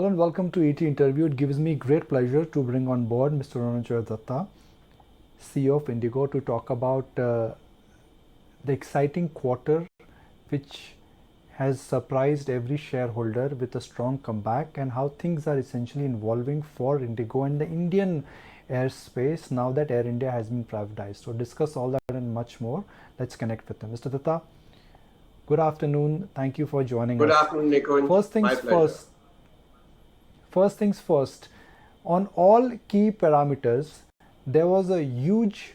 Hello and welcome to ET Interview. It gives me great pleasure to bring on board Mr. Ronojoy Dutta, CEO of Indigo, to talk about the exciting quarter which has surprised every shareholder with a strong comeback, and how things are essentially evolving for Indigo and the Indian airspace now that Air India has been privatized. So discuss all that and much more. Let's connect with him. Mr. Dutta, good afternoon. Thank you for joining us. Good afternoon, Nikunj. My pleasure. First things first, on all key parameters, there was a huge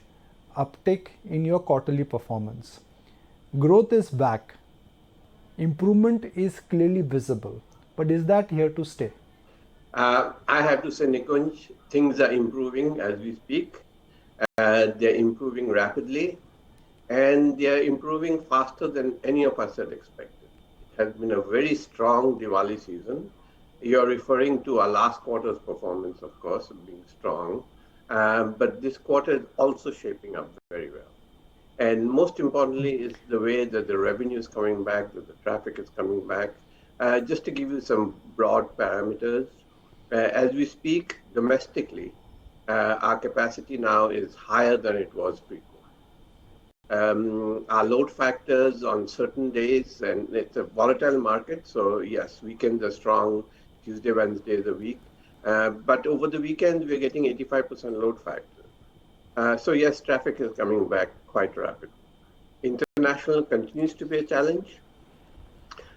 uptick in your quarterly performance. Growth is back. Improvement is clearly visible. But is that here to stay? I have to say, Nikunj, things are improving as we speak. They're improving rapidly, and they're improving faster than any of us had expected. It has been a very strong Diwali season. You're referring to our last quarter's performance, of course, being strong. But this quarter is also shaping up very well. And most importantly is the way that the revenue is coming back, that the traffic is coming back. Just to give you some broad parameters, as we speak domestically, our capacity now is higher than it was pre-COVID. Our load factors on certain days, and it's a volatile market, so yes, weekends are strong, Tuesday, Wednesday is a week. But over the weekends, we're getting 85% load factor. So yes, traffic is coming back quite rapidly. International continues to be a challenge.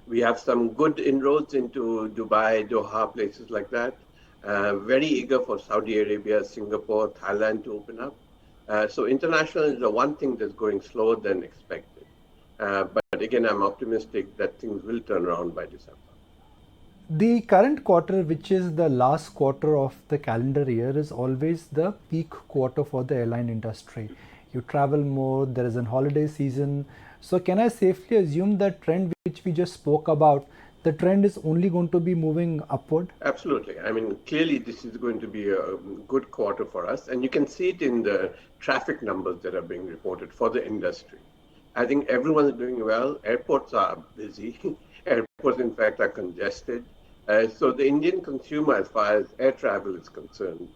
We have some good inroads into Dubai, Doha, places like that. Very eager for Saudi Arabia, Singapore, Thailand to open up. So international is the one thing that's going slower than expected. But again, I'm optimistic that things will turn around by December. The current quarter, which is the last quarter of the calendar year, is always the peak quarter for the airline industry. You travel more, there is a holiday season. So can I safely assume that trend which we just spoke about, the trend is only going to be moving upward? Absolutely. I mean, clearly this is going to be a good quarter for us. And you can see it in the traffic numbers that are being reported for the industry. I think everyone's doing well. Airports are busy. Airports, in fact, are congested. So the Indian consumer, as far as air travel is concerned.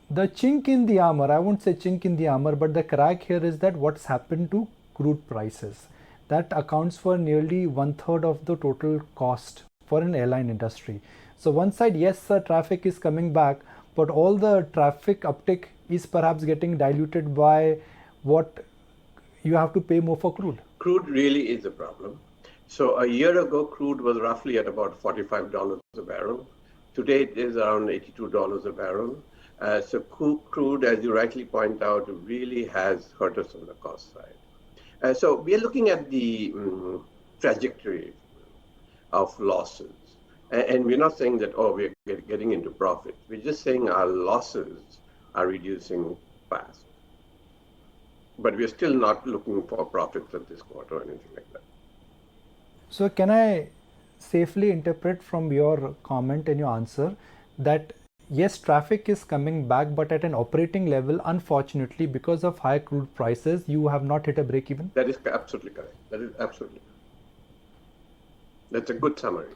The chink in the armor, I won't say chink in the armor, but the crack here is that what's happened to crude prices. That accounts for nearly 1/3 of the total cost for an airline industry. So one side, yes, sir, traffic is coming back, but all the traffic uptick is perhaps getting diluted by what you have to pay more for crude. Crude really is a problem. So a year ago, crude was roughly at about $45 a barrel. Today, it is around $82 a barrel. So crude, as you rightly point out, really has hurt us on the cost side. So we are looking at the trajectory of losses. And we're not saying that, oh, we're getting into profit. We're just saying our losses are reducing fast. But we're still not looking for profits at this quarter or anything like that. So can I safely interpret from your comment and your answer that yes, traffic is coming back, but at an operating level, unfortunately, because of high crude prices, you have not hit a break even? That is absolutely correct. That is absolutely. That's a good summary.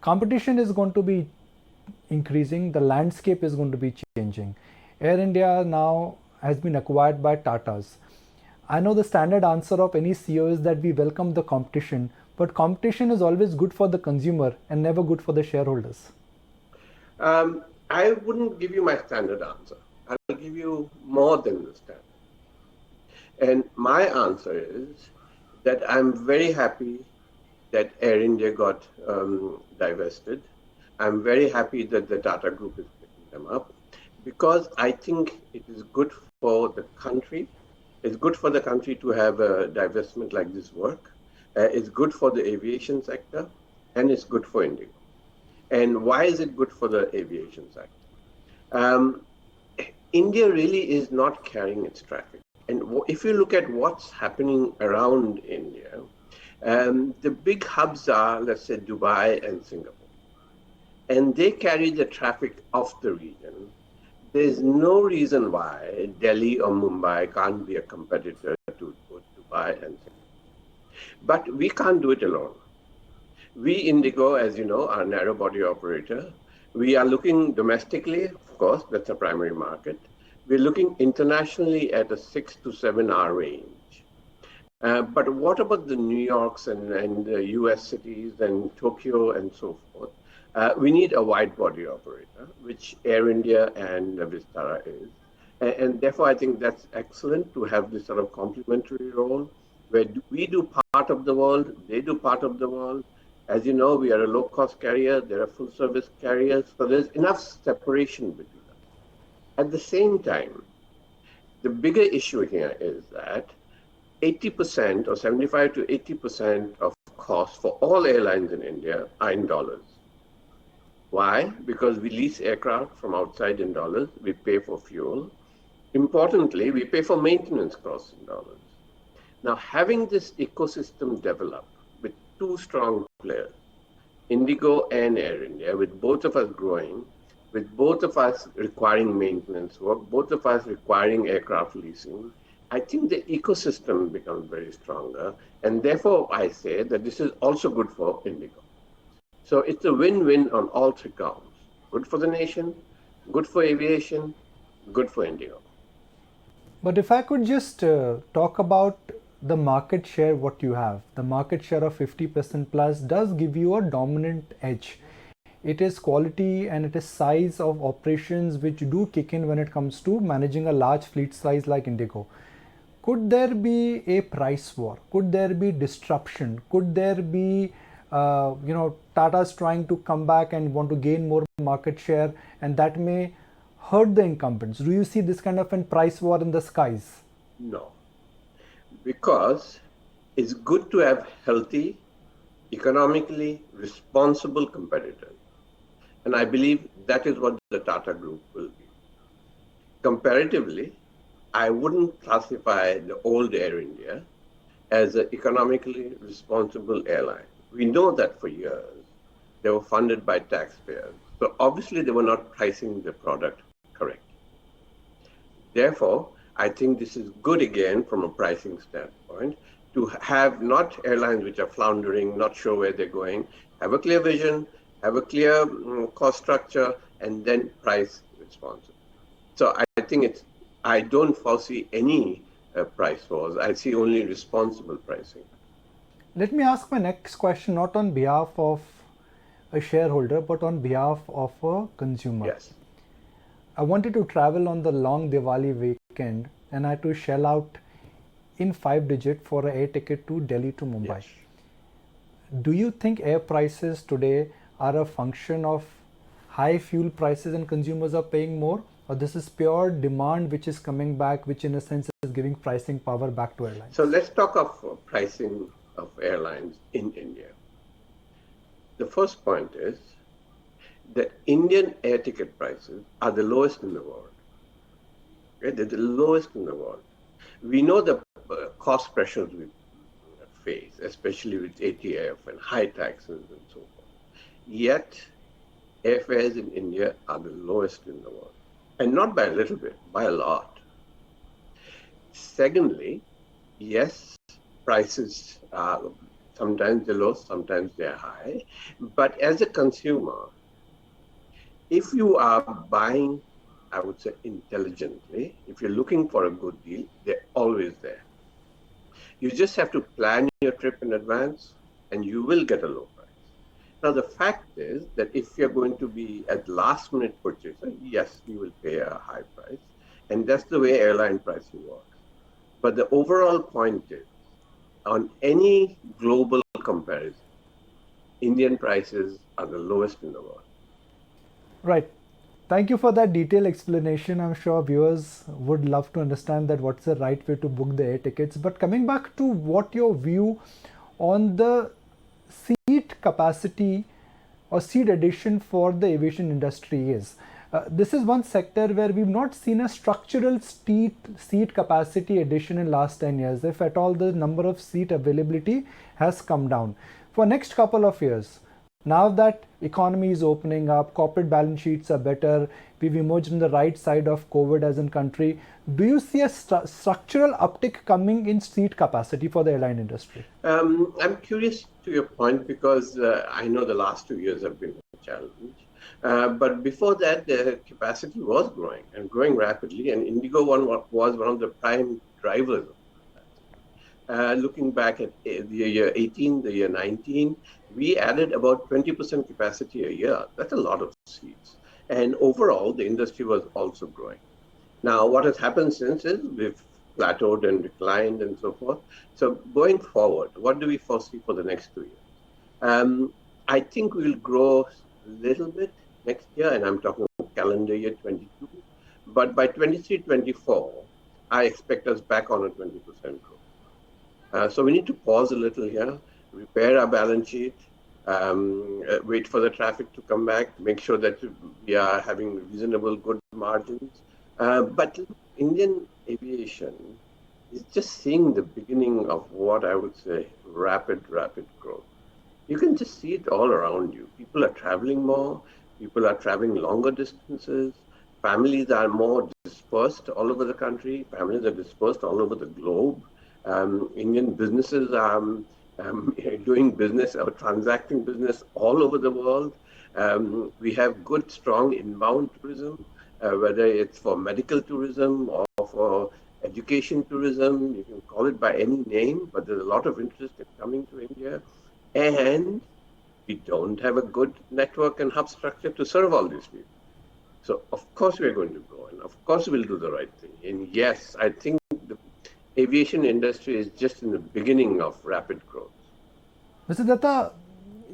Competition is going to be increasing. The landscape is going to be changing. Air India now has been acquired by Tata's. I know the standard answer of any CEO is that we welcome the competition, but competition is always good for the consumer and never good for the shareholders. I wouldn't give you my standard answer. I'll give you more than the standard. And my answer is that I'm very happy that Air India got divested. I'm very happy that the Tata Group is picking them up, because I think it is good for the country. It's good for the country to have a divestment like this work. It's good for the aviation sector, and it's good for India. And why is it good for the aviation sector? India really is not carrying its traffic. And if you look at what's happening around India, the big hubs are, let's say, Dubai and Singapore. And they carry the traffic of the region. There's no reason why Delhi or Mumbai can't be a competitor to both Dubai and Singapore. But we can't do it alone. We, Indigo, as you know, are a narrow body operator. We are looking domestically, of course, that's a primary market. We're looking internationally at a 6 to 7 hour range. But what about the New Yorks and the US cities and Tokyo and so forth? We need a wide body operator, which Air India and Vistara is. And therefore, I think that's excellent to have this sort of complementary role where we do part of the world, they do part of the world. As you know, we are a low cost carrier, they're a full service carrier, so there's enough separation between us. At the same time, the bigger issue here is that 80% or 75 to 80% of costs for all airlines in India are in dollars. Why? Because we lease aircraft from outside in dollars, we pay for fuel. Importantly, we pay for maintenance costs in dollars. Now, having this ecosystem develop with two strong players, Indigo and Air India, with both of us growing, with both of us requiring maintenance work, both of us requiring aircraft leasing, I think the ecosystem becomes very stronger. And therefore, I say that this is also good for Indigo. So it's a win-win on all three counts. Good for the nation, good for aviation, good for Indigo. But if I could just talk about the market share, what you have, the market share of 50% plus does give you a dominant edge. It is quality and it is size of operations which do kick in when it comes to managing a large fleet size like Indigo. Could there be a price war? Could there be disruption? Could there be Tata's trying to come back and want to gain more market share, and that may hurt the incumbents? Do you see this kind of a price war in the skies? No, because it's good to have healthy, economically responsible competitors. And I believe that is what the Tata Group will be. Comparatively, I wouldn't classify the old Air India as an economically responsible airline. We know that for years. They were funded by taxpayers. So obviously they were not pricing the product correctly. Therefore, I think this is good again from a pricing standpoint to have not airlines which are floundering, not sure where they're going, have a clear vision, have a clear cost structure, and then price responsibly. So I think I don't foresee any price wars. I see only responsible pricing. Let me ask my next question not on behalf of a shareholder but on behalf of a consumer. Yes. I wanted to travel on the long Diwali weekend and I had to shell out in 5-digit for an air ticket to Delhi to Mumbai. Yes. Do you think air prices today are a function of high fuel prices and consumers are paying more, or this is pure demand which is coming back, which in a sense is giving pricing power back to airlines? So let's talk of pricing of airlines in India. The first point is that Indian air ticket prices are the lowest in the world. Okay? They're the lowest in the world. We know the cost pressures we face, especially with ATF and high taxes and so forth. Yet, airfares in India are the lowest in the world. And not by a little bit, by a lot. Secondly, yes, prices are sometimes they're low, sometimes they're high. But as a consumer, if you are buying, I would say intelligently, if you're looking for a good deal, they're always there. You just have to plan your trip in advance and you will get a low price. Now, the fact is that if you're going to be at last minute purchaser, yes, you will pay a high price. And that's the way airline pricing works. But the overall point is, on any global comparison, Indian prices are the lowest in the world. Right. Thank you for that detailed explanation. I'm sure viewers would love to understand that what's the right way to book the air tickets. But coming back to what your view on the seat capacity or seat addition for the aviation industry is. This is one sector where we've not seen a structural seat capacity addition in last 10 years. If at all, the number of seat availability has come down. For next couple of years, Now that economy is opening up, corporate balance sheets are better, we've emerged on the right side of COVID as a country, do you see a structural uptick coming in seat capacity for the airline industry? I'm curious to your point because I know the last 2 years have been a challenge. But before that, the capacity was growing and growing rapidly, and Indigo One was one of the prime drivers. Looking back at the year 18, the year 19, we added about 20% capacity a year. That's a lot of seats. And overall, the industry was also growing. Now, what has happened since is we've plateaued and declined and so forth. So going forward, what do we foresee for the next 2 years? I think we'll grow a little bit next year, and I'm talking about calendar year 22. But by 23, 24, I expect us back on a 20% growth. So we need to pause a little here, repair our balance sheet, wait for the traffic to come back, make sure that we are having reasonable, good margins. But Indian aviation is just seeing the beginning of what I would say rapid growth. You can just see it all around you. People are traveling more, people are traveling longer distances, families are more dispersed all over the country, families are dispersed all over the globe. Indian businesses are doing business or transacting business all over the world. We have good, strong inbound tourism, whether it's for medical tourism or for education tourism. You can call it by any name, but there's a lot of interest in coming to India. And we don't have a good network and hub structure to serve all these people. So, of course, we're going to grow, and of course, we'll do the right thing. And yes, I think the aviation industry is just in the beginning of rapid growth. Mr. Datta,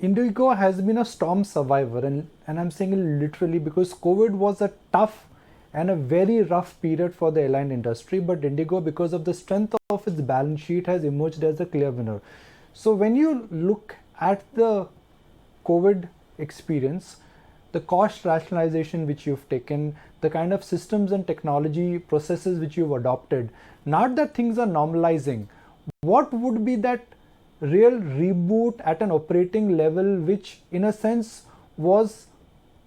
Indigo has been a storm survivor, and I'm saying it literally because COVID was a tough and a very rough period for the airline industry, but Indigo, because of the strength of its balance sheet, has emerged as a clear winner. So when you look at the COVID experience, the cost rationalization which you've taken, the kind of systems and technology processes which you've adopted, not that things are normalizing, what would be that real reboot at an operating level which in a sense was,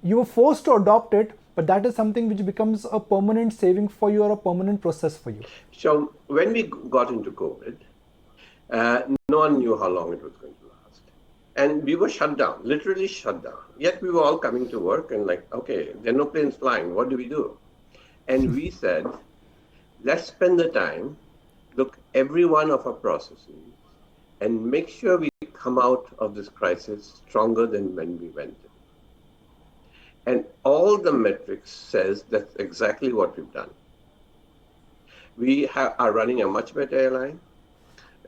you were forced to adopt it, but that is something which becomes a permanent saving for you or a permanent process for you? So when we got into COVID, no one knew how long it was going to last. And we were shut down, literally shut down. Yet we were all coming to work and like, okay, there are no planes flying. What do we do? And we said, let's spend the time, look every one of our processes, and make sure we come out of this crisis stronger than when we went in. And all the metrics says that's exactly what we've done. We are running a much better airline.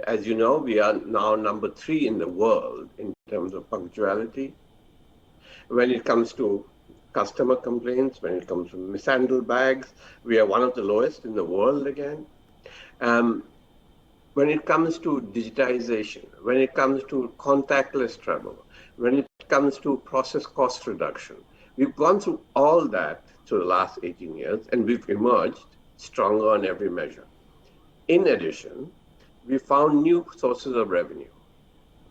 As you know, we are now number 3 in the world in terms of punctuality. When it comes to customer complaints, when it comes to mishandled bags, we are one of the lowest in the world again. When it comes to digitization, when it comes to contactless travel, when it comes to process cost reduction, we've gone through all that through the last 18 years, and we've emerged stronger on every measure. In addition, we found new sources of revenue.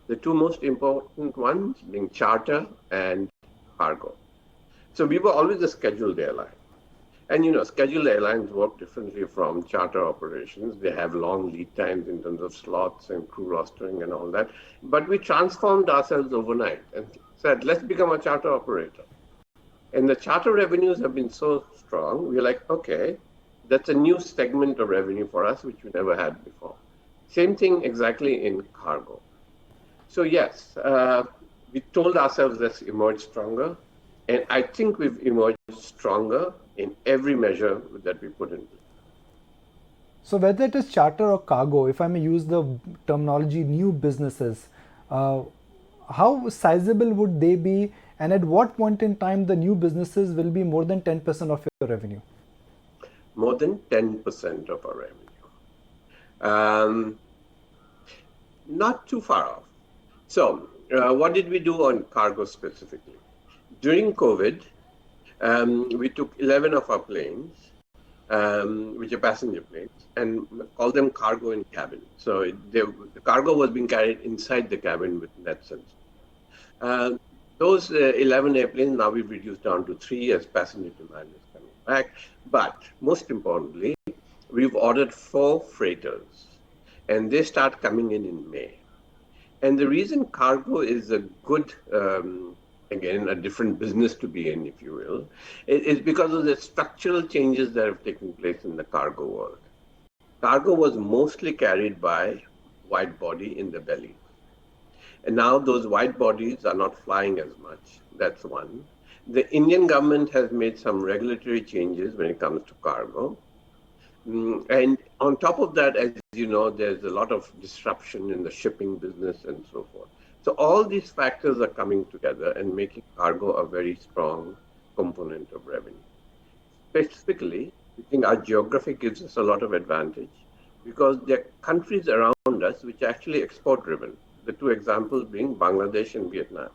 The 2 most important ones being charter and cargo. So we were always a scheduled airline. And scheduled airlines work differently from charter operations. They have long lead times in terms of slots and crew rostering and all that. But we transformed ourselves overnight and said, let's become a charter operator. And the charter revenues have been so strong, we're like, okay, that's a new segment of revenue for us, which we never had before. Same thing exactly in cargo. So yes, we told ourselves let's emerge stronger. And I think we've emerged stronger in every measure that we put in place. So whether it is charter or cargo, if I may use the terminology new businesses, how sizable would they be, and at what point in time the new businesses will be more than 10% of your revenue? More than 10% of our revenue. Not too far off. So what did we do on cargo specifically? During COVID, we took 11 of our planes, which are passenger planes, and called them cargo in cabin. So the cargo was being carried inside the cabin with nets and so. Those 11 airplanes now we've reduced down to 3 as passenger demand is coming back. But most importantly, we've ordered 4 freighters, and they start coming in May. And the reason cargo is a good, again, a different business to be in, if you will, is because of the structural changes that have taken place in the cargo world. Cargo was mostly carried by wide body in the belly. And now those wide bodies are not flying as much. That's one. The Indian government has made some regulatory changes when it comes to cargo. And on top of that, as you know, there's a lot of disruption in the shipping business and so forth. So all these factors are coming together and making cargo a very strong component of revenue. Specifically, we think our geography gives us a lot of advantage because there are countries around us which are actually export driven. The two examples being Bangladesh and Vietnam.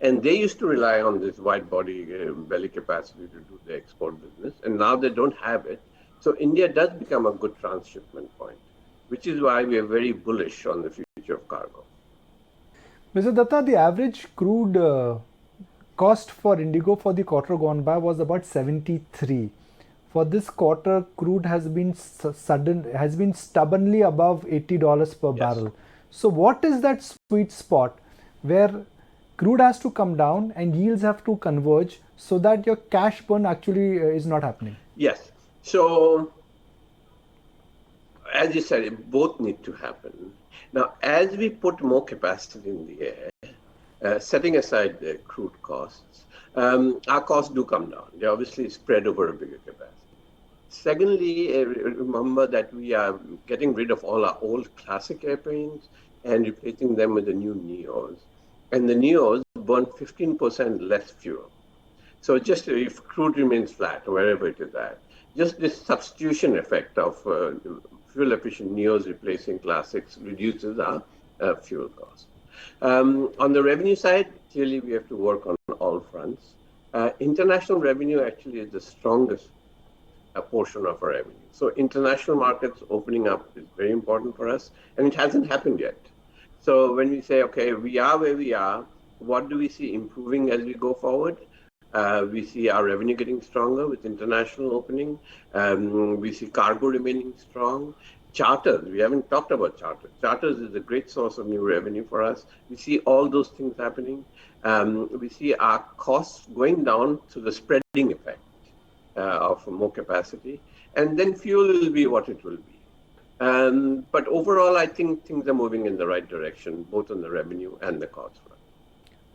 And they used to rely on this wide body belly capacity to do the export business, and now they don't have it. So India does become a good transshipment point, which is why we are very bullish on the future of cargo. Mr. Datta, the average crude cost for Indigo for the quarter gone by was about 73. For this quarter, crude has been stubbornly above $80 per barrel. So what is that sweet spot where crude has to come down and yields have to converge so that your cash burn actually is not happening? Yes. So, as you said, both need to happen. Now, as we put more capacity in the air, setting aside the crude costs, our costs do come down. They obviously spread over a bigger capacity. Secondly, remember that we are getting rid of all our old classic airplanes and replacing them with the new Neos. And the Neos burn 15% less fuel. So just if crude remains flat, wherever it is at, just this substitution effect of fuel-efficient Neos replacing classics reduces our fuel cost. On the revenue side, clearly we have to work on all fronts. International revenue actually is the strongest portion of our revenue. So international markets opening up is very important for us, and it hasn't happened yet. So when we say, okay, we are where we are, what do we see improving as we go forward? We see our revenue getting stronger with international opening. We see cargo remaining strong. Charters, we haven't talked about charters. Charters is a great source of new revenue for us. We see all those things happening. We see our costs going down to the spreading effect of more capacity. And then fuel will be what it will be. But overall, I think things are moving in the right direction, both on the revenue and the cost front.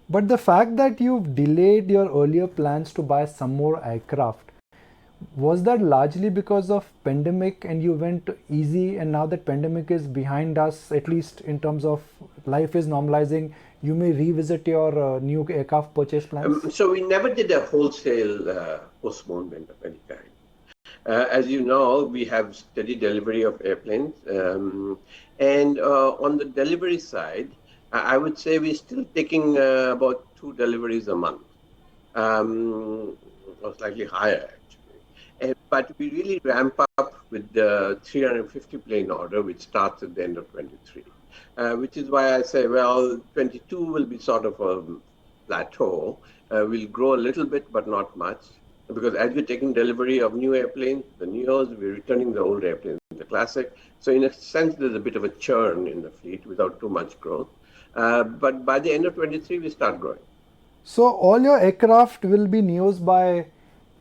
But the fact that you've delayed your earlier plans to buy some more aircraft, was that largely because of pandemic and you went easy, and now that pandemic is behind us, at least in terms of life is normalizing, you may revisit your new aircraft purchase plans? So we never did a wholesale postponement of any kind. As you know, we have steady delivery of airplanes. And on the delivery side, I would say we're still taking about 2 deliveries a month, or slightly higher actually. But we really ramp up with the 350 plane order, which starts at the end of 23, which is why I say, well, 22 will be sort of a plateau. We'll grow a little bit, but not much. Because as we're taking delivery of new airplanes, the Neos, we're returning the old airplanes, the classic. So in a sense, there's a bit of a churn in the fleet without too much growth. But by the end of 23, we start growing. So all your aircraft will be Neos by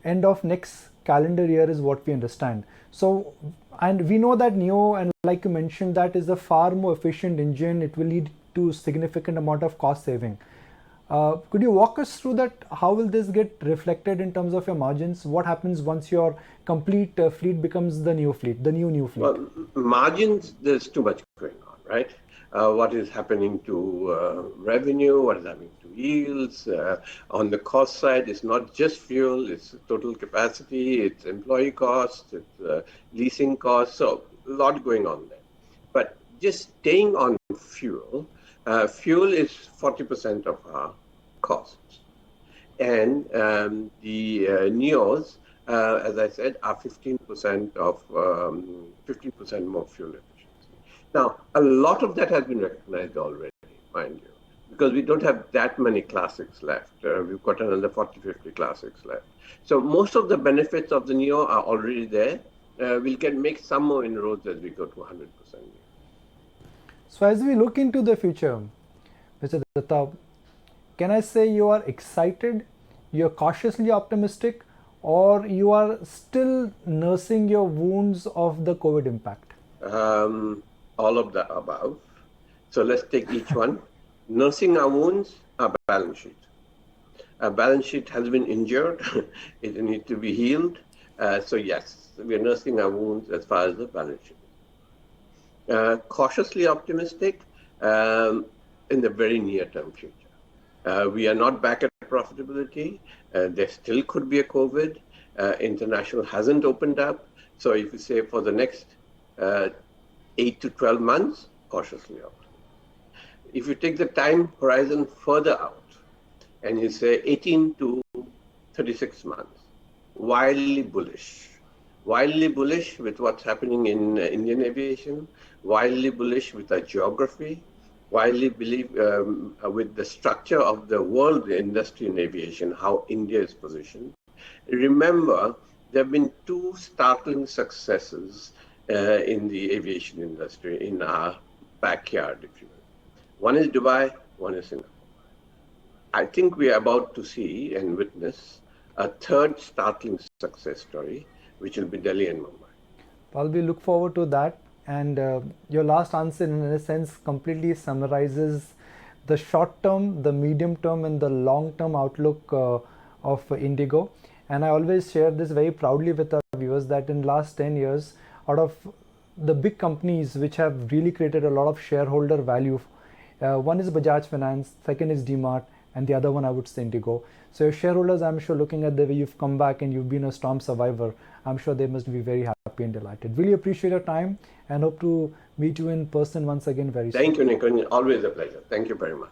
end of next calendar year is what we understand. So, and we know that Neo, and like you mentioned, that is a far more efficient engine. It will lead to significant amount of cost saving. Could you walk us through that? How will this get reflected in terms of your margins? What happens once your complete fleet becomes the new fleet, the new fleet? Well, margins, there's too much going on, right? What is happening to revenue, what is happening to yields. On the cost side, it's not just fuel, it's total capacity, it's employee costs, it's leasing costs, so a lot going on there. But just staying on fuel, fuel is 40% of our costs. And the Neos, as I said, are 15% of 15% more fuel efficiency. Now, a lot of that has been recognized already, mind you. because we don't have that many classics left. We've got another 40, 50 classics left. So most of the benefits of the Neo are already there. We can make some more inroads as we go to 100%. So as we look into the future, Mr. Dutta, can I say you are excited, you're cautiously optimistic, or you are still nursing your wounds of the COVID impact? All of the above. So let's take each one. Nursing our wounds, our balance sheet. Our balance sheet has been injured. It needs to be healed. So yes, we are nursing our wounds as far as the balance sheet. Cautiously optimistic in the very near-term future. We are not back at profitability. There still could be a COVID. International hasn't opened up. So if you say for the next 8 to 12 months, cautiously optimistic. If you take the time horizon further out and you say 18 to 36 months, wildly bullish. Wildly bullish with what's happening in Indian aviation, wildly bullish with our geography, wildly believe with the structure of the world industry in aviation, how India is positioned. Remember, there have been two startling successes in the aviation industry in our backyard, if you will. One is Dubai, one is Singapore. I think we are about to see and witness a third startling success story, which will be Delhi and Mumbai. Well, we look forward to that. And your last answer, in a sense, completely summarizes the short term, the medium term, and the long term outlook of Indigo. And I always share this very proudly with our viewers that in last 10 years, out of the big companies which have really created a lot of shareholder value, one is Bajaj Finance, second is DMart, and the other one I would say Indigo. So your shareholders, I'm sure, looking at the way you've come back and you've been a storm survivor, I'm sure they must be very happy and delighted. Really appreciate your time and hope to meet you in person once again very soon. Thank you, Nico. Always a pleasure. Thank you very much.